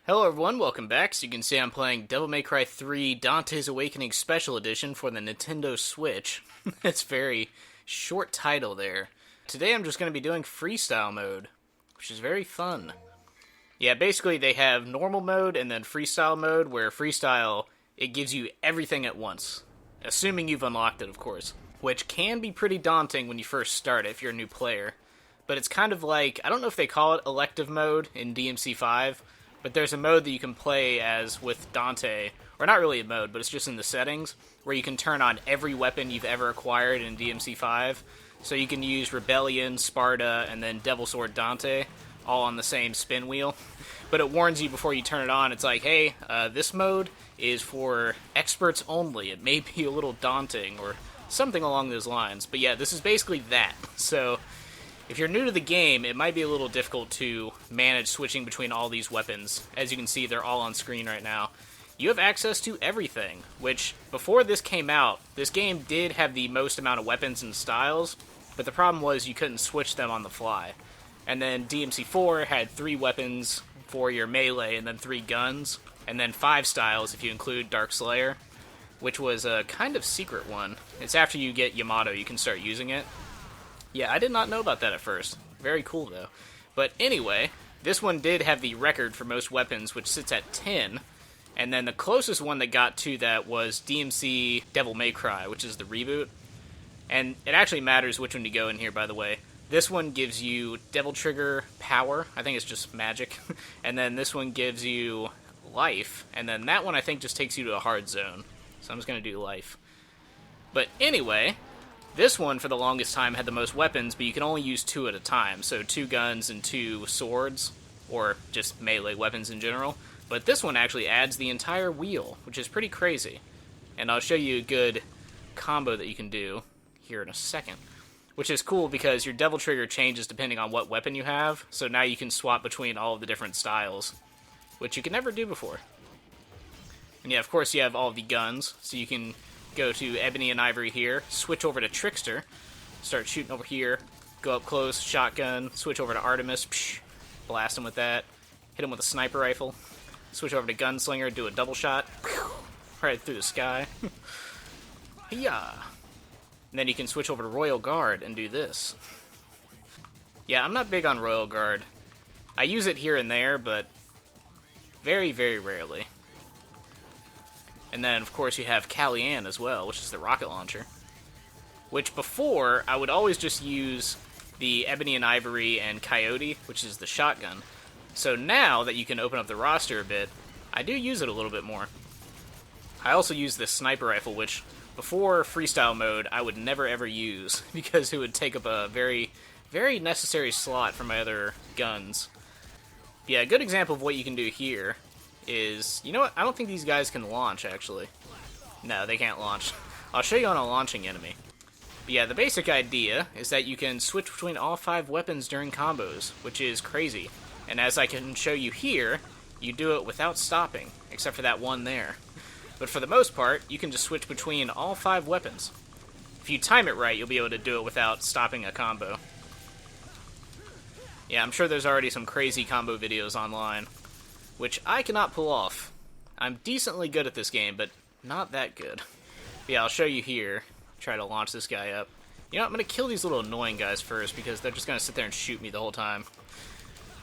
Hello everyone, welcome back. So you can see I'm playing Devil May Cry 3 Dante's Awakening Special Edition for the Nintendo Switch. It's very short title there. Today I'm just going to be doing Freestyle mode, which is very fun. Yeah, basically they have normal mode and then Freestyle mode, where Freestyle, it gives you everything at once. Assuming you've unlocked it, of course. Which can be pretty daunting when you first start if you're a new player. But it's kind of like, I don't know if they call it elective mode in DMC5, but there's a mode that you can play as with Dante, or not really a mode, but it's just in the settings, where you can turn on every weapon you've ever acquired in DMC5. So you can use Rebellion, Sparta, and then Devil Sword Dante, all on the same spin wheel. But it warns you before you turn it on, it's like, hey, this mode is for experts only. It may be a little daunting, or something along those lines. But yeah, this is basically that. So if you're new to the game, it might be a little difficult to manage switching between all these weapons. As you can see, they're all on screen right now. You have access to everything, which, before this came out, this game did have the most amount of weapons and styles, but the problem was you couldn't switch them on the fly. And then DMC4 had 3 weapons for your melee, and then 3 guns, and then 5 styles if you include Dark Slayer, which was a kind of secret one. It's after you get Yamato you can start using it. Yeah, I did not know about that at first. Very cool, though. But anyway, this one did have the record for most weapons, which sits at 10. And then the closest one that got to that was DMC Devil May Cry, which is the reboot. And it actually matters which one you go in here, by the way. This one gives you Devil Trigger Power. I think it's just magic. And then this one gives you Life. And then that one, I think, just takes you to a hard zone. So I'm just going to do Life. But anyway, this one, for the longest time, had the most weapons, but you can only use 2 at a time. So 2 guns and 2 swords, or just melee weapons in general. But this one actually adds the entire wheel, which is pretty crazy. And I'll show you a good combo that you can do here in a second. Which is cool because your Devil Trigger changes depending on what weapon you have. So now you can swap between all of the different styles, which you could never do before. And yeah, of course you have all of the guns, so you can go to Ebony and Ivory here, switch over to Trickster, start shooting over here, go up close, shotgun, switch over to Artemis, psh, blast him with that, hit him with a sniper rifle, switch over to Gunslinger, do a double shot, right through the sky. Yeah. And then you can switch over to Royal Guard and do this. Yeah, I'm not big on Royal Guard. I use it here and there, but very, very rarely. And then, of course, you have Calian as well, which is the rocket launcher. Which before, I would always just use the Ebony and Ivory and Coyote, which is the shotgun. So now that you can open up the roster a bit, I do use it a little bit more. I also use this sniper rifle, which before Freestyle mode, I would never ever use, because it would take up a very, very necessary slot for my other guns. Yeah, a good example of what you can do here is, you know what, I don't think these guys can launch, actually. No, they can't launch. I'll show you on a launching enemy. But yeah, the basic idea is that you can switch between all 5 weapons during combos, which is crazy. And as I can show you here, you do it without stopping, except for that one there. But for the most part, you can just switch between all 5 weapons. If you time it right, you'll be able to do it without stopping a combo. Yeah, I'm sure there's already some crazy combo videos online, which I cannot pull off. I'm decently good at this game, but not that good. But yeah, I'll show you here. Try to launch this guy up. You know what, I'm going to kill these little annoying guys first, because they're just going to sit there and shoot me the whole time.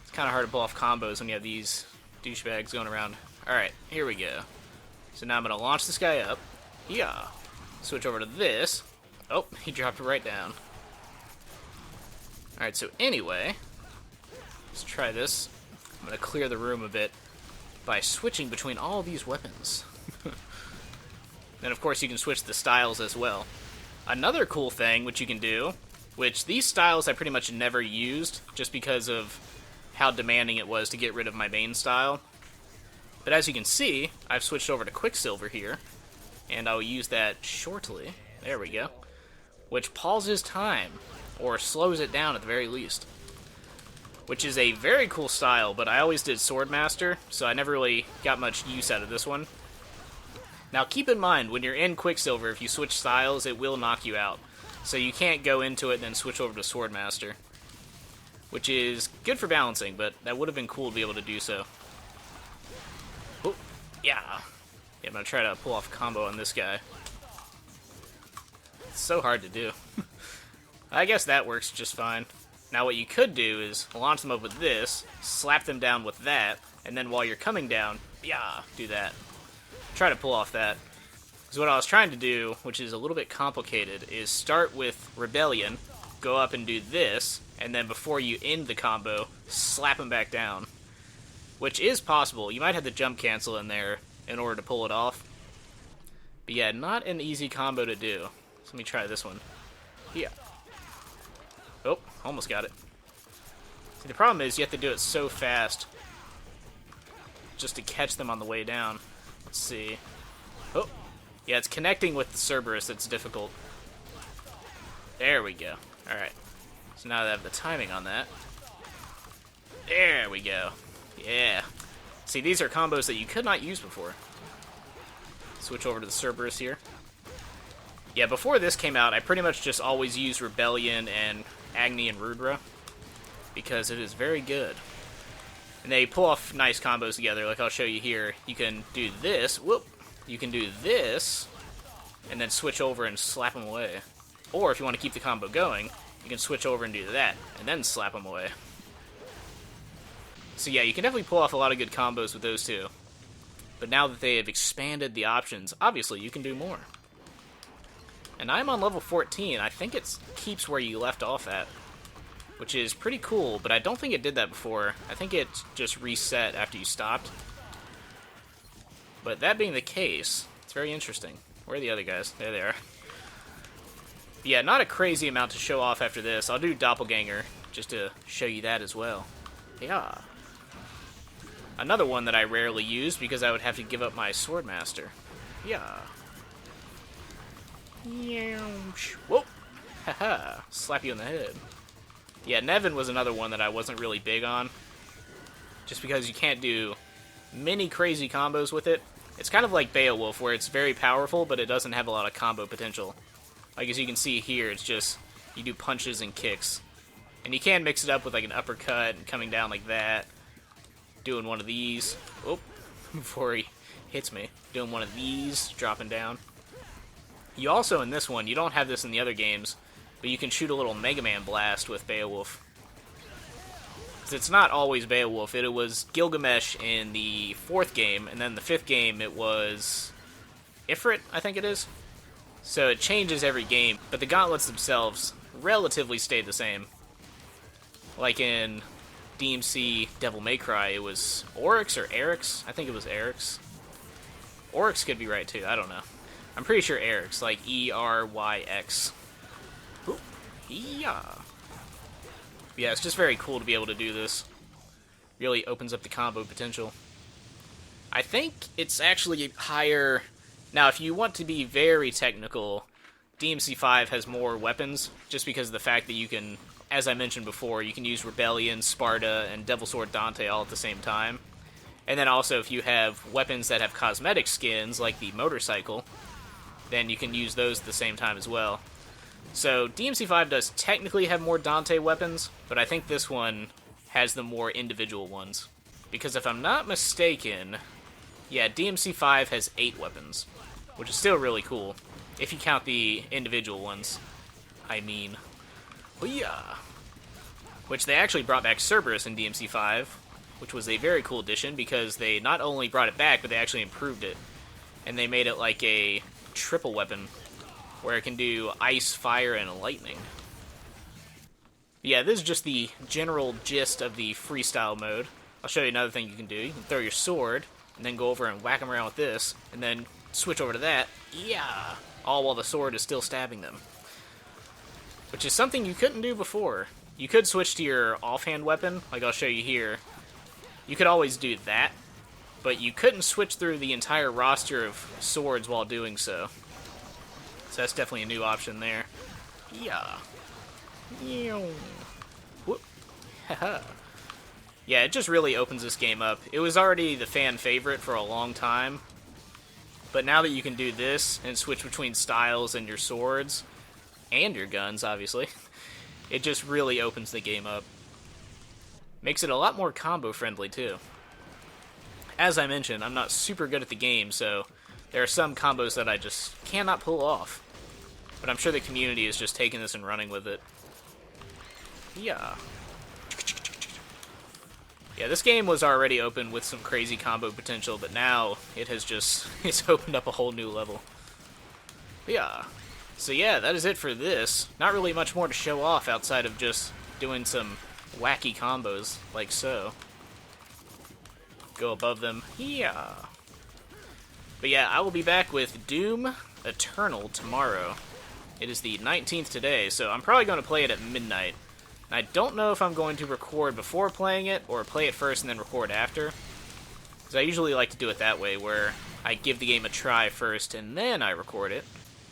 It's kind of hard to pull off combos when you have these douchebags going around. Alright, here we go. So now I'm going to launch this guy up. Yeah. Switch over to this. Oh, he dropped it right down. Alright, so anyway, let's try this. I'm going to clear the room a bit by switching between all these weapons. Then, of course, you can switch the styles as well. Another cool thing which you can do, which these styles I pretty much never used, just because of how demanding it was to get rid of my main style. But as you can see, I've switched over to Quicksilver here, and I'll use that shortly. There we go. Which pauses time, or slows it down at the very least. Which is a very cool style, but I always did Swordmaster, so I never really got much use out of this one. Now keep in mind, when you're in Quicksilver, if you switch styles, it will knock you out. So you can't go into it and then switch over to Swordmaster. Which is good for balancing, but that would have been cool to be able to do so. Yeah. Yeah, I'm gonna try to pull off a combo on this guy. It's so hard to do. I guess that works just fine. Now what you could do is launch them up with this, slap them down with that, and then while you're coming down, yeah, do that. Try to pull off that. Because what I was trying to do, which is a little bit complicated, is start with Rebellion, go up and do this, and then before you end the combo, slap them back down. Which is possible. You might have the jump cancel in there in order to pull it off. But yeah, not an easy combo to do. So let me try this one. Yeah. Oh, almost got it. See, the problem is you have to do it so fast just to catch them on the way down. Let's see. Oh, yeah, it's connecting with the Cerberus that's difficult. There we go. Alright. So now that I have the timing on that. There we go. Yeah. See, these are combos that you could not use before. Switch over to the Cerberus here. Yeah, before this came out, I pretty much just always used Rebellion and Agni and Rudra, because it is very good. And they pull off nice combos together, like I'll show you here. You can do this, whoop, you can do this, and then switch over and slap them away. Or if you want to keep the combo going, you can switch over and do that, and then slap them away. So yeah, you can definitely pull off a lot of good combos with those two. But now that they have expanded the options, obviously you can do more. And I'm on level 14. I think it keeps where you left off at, which is pretty cool, but I don't think it did that before. I think it just reset after you stopped. But that being the case, it's very interesting. Where are the other guys? There they are. Yeah, not a crazy amount to show off after this. I'll do Doppelganger just to show you that as well. Yeah. Another one that I rarely use because I would have to give up my Swordmaster. Yeah. Whoa! Haha! Slap you in the head. Yeah, Nevin was another one that I wasn't really big on. Just because you can't do many crazy combos with it. It's kind of like Beowulf, where it's very powerful, but it doesn't have a lot of combo potential. Like, as you can see here, it's just, you do punches and kicks. And you can mix it up with, like, an uppercut and coming down like that. Doing one of these. Oh, before he hits me. Doing one of these, dropping down. You also, in this one, you don't have this in the other games, but you can shoot a little Mega Man blast with Beowulf. It's not always Beowulf. It was Gilgamesh in the 4th game, and then the 5th game it was Ifrit, I think it is. So it changes every game, but the gauntlets themselves relatively stay the same. Like in DMC Devil May Cry, it was Oryx or Eryx? I think it was Eryx. Oryx could be right too, I don't know. I'm pretty sure Eryx, like E-R-Y-X. Ooh, yeah. Yeah, it's just very cool to be able to do this. Really opens up the combo potential. I think it's actually higher. Now, if you want to be very technical, DMC5 has more weapons, just because of the fact that you can, as I mentioned before, you can use Rebellion, Sparta, and Devil Sword Dante all at the same time. And then also, if you have weapons that have cosmetic skins, like the motorcycle, then you can use those at the same time as well. So DMC5 does technically have more Dante weapons, but I think this one has the more individual ones. Because if I'm not mistaken, yeah, DMC5 has 8 weapons, which is still really cool, if you count the individual ones, I mean. Oh yeah! Which they actually brought back Cerberus in DMC5, which was a very cool addition, because they not only brought it back, but they actually improved it. And they made it like a triple weapon, where it can do ice, fire, and lightning. Yeah, this is just the general gist of the freestyle mode. I'll show you another thing you can do. You can throw your sword, and then go over and whack them around with this, and then switch over to that. Yeah! All while the sword is still stabbing them. Which is something you couldn't do before. You could switch to your offhand weapon, like I'll show you here. You could always do that, but you couldn't switch through the entire roster of swords while doing so. So that's definitely a new option there. Yeah. Whoop. Haha. Yeah, it just really opens this game up. It was already the fan favorite for a long time, but now that you can do this and switch between styles and your swords, and your guns, obviously, it just really opens the game up. Makes it a lot more combo friendly, too. as I mentioned, I'm not super good at the game, so there are some combos that I just cannot pull off. But I'm sure the community is just taking this and running with it. Yeah. Yeah, this game was already open with some crazy combo potential, but now it has just, it's opened up a whole new level. Yeah. So yeah, that is it for this. Not really much more to show off outside of just doing some wacky combos, like so. Go above them. Yeah. But yeah, I will be back with Doom Eternal tomorrow. It is the 19th today, so I'm probably going to play it at midnight. And I don't know if I'm going to record before playing it, or play it first and then record after. Because I usually like to do it that way, where I give the game a try first and then I record it.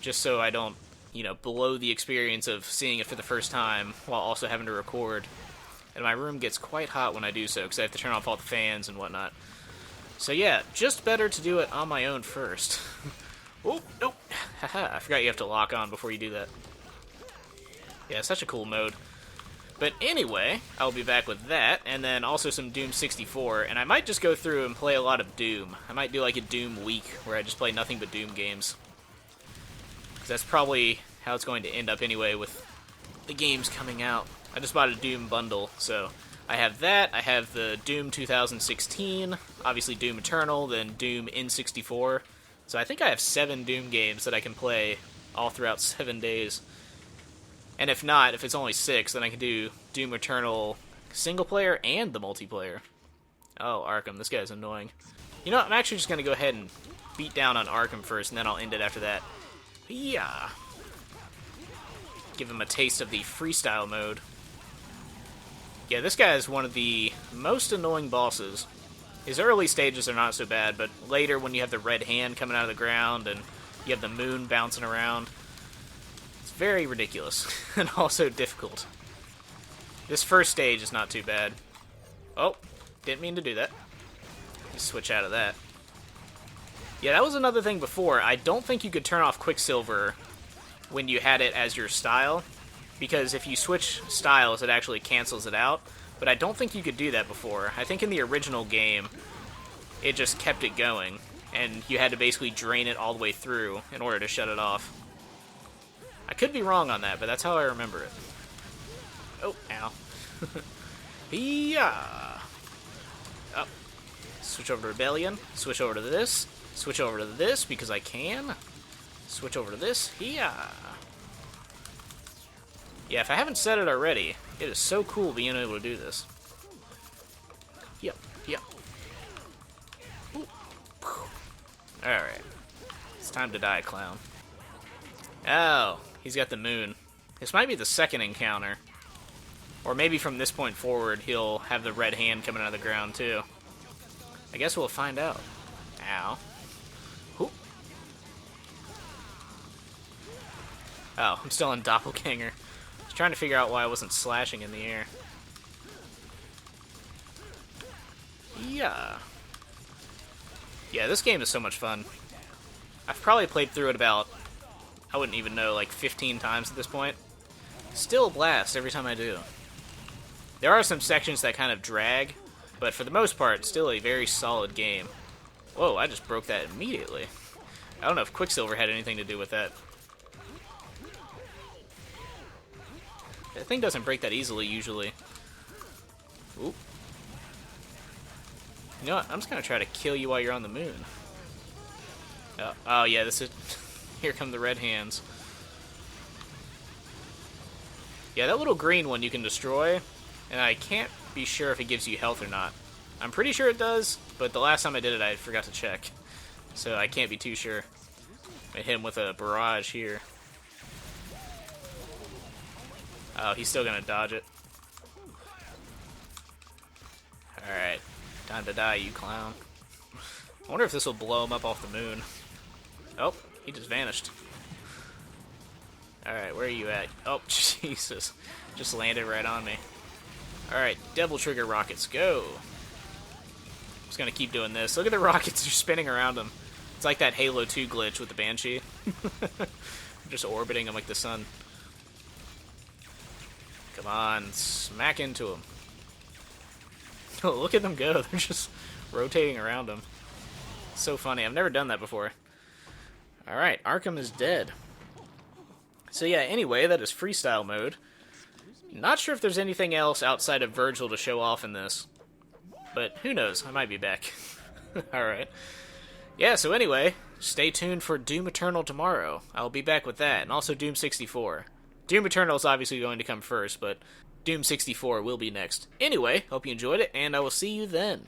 Just so I don't, you know, blow the experience of seeing it for the first time while also having to record. And my room gets quite hot when I do so, because I have to turn off all the fans and whatnot. So yeah, just better to do it on my own first. Oh, nope. Haha, I forgot you have to lock on before you do that. Yeah, such a cool mode. But anyway, I'll be back with that, and then also some Doom 64, and I might just go through and play a lot of Doom. I might do like a Doom week, where I just play nothing but Doom games. Because that's probably how it's going to end up anyway with the games coming out. I just bought a Doom bundle, so I have that, I have the Doom 2016, obviously Doom Eternal, then Doom N64. So I think I have 7 Doom games that I can play all throughout 7 days. And if not, if it's only 6, then I can do Doom Eternal single player and the multiplayer. Oh, Arkham, this guy's annoying. You know what, I'm actually just going to go ahead and beat down on Arkham first, and then I'll end it after that. Yeah. Give him a taste of the freestyle mode. Yeah, this guy is one of the most annoying bosses. His early stages are not so bad, but later when you have the red hand coming out of the ground and you have the moon bouncing around, it's very ridiculous and also difficult. This first stage is not too bad. Oh, didn't mean to do that. Just switch out of that. Yeah, that was another thing before. I don't think you could turn off Quicksilver when you had it as your style, because if you switch styles, it actually cancels it out. But I don't think you could do that before. I think in the original game, it just kept it going, and you had to basically drain it all the way through in order to shut it off. I could be wrong on that, but that's how I remember it. Oh, ow. Yeah. Oh. Switch over to Rebellion. Switch over to this. Switch over to this because I can. Switch over to this. Yeah. Yeah, if I haven't said it already, it is so cool being able to do this. Yep, yep. Alright. It's time to die, clown. Oh, he's got the moon. This might be the second encounter. Or maybe from this point forward, he'll have the red hand coming out of the ground, too. I guess we'll find out. Ow. Oop. Oh, I'm still in Doppelganger. Trying to figure out why I wasn't slashing in the air. Yeah. Yeah, this game is so much fun. I've probably played through it about, I wouldn't even know, like 15 times at this point. Still a blast every time I do. There are some sections that kind of drag, but for the most part, still a very solid game. Whoa, I just broke that immediately. I don't know if Quicksilver had anything to do with that. That thing doesn't break that easily, usually. Oop. You know what? I'm just gonna try to kill you while you're on the moon. Oh yeah, this is... Here come the red hands. Yeah, that little green one you can destroy, and I can't be sure if it gives you health or not. I'm pretty sure it does, but the last time I did it, I forgot to check. So I can't be too sure. I hit him with a barrage here. Oh, he's still gonna dodge it. Alright. Time to die, you clown. I wonder if this will blow him up off the moon. Oh, he just vanished. Alright, where are you at? Oh, Jesus. Just landed right on me. Alright, Devil Trigger rockets, go! I'm just gonna keep doing this. Look at the rockets, they're spinning around him. It's like that Halo 2 glitch with the Banshee. Just orbiting him like the sun. Come on, smack into him. Oh, look at them go. They're just rotating around him. So funny. I've never done that before. Alright, Arkham is dead. So yeah, anyway, that is freestyle mode. Not sure if there's anything else outside of Virgil to show off in this. But who knows? I might be back. Alright. Yeah, so anyway, stay tuned for Doom Eternal tomorrow. I'll be back with that, and also Doom 64. Doom Eternal is obviously going to come first, but Doom 64 will be next. Anyway, hope you enjoyed it, and I will see you then.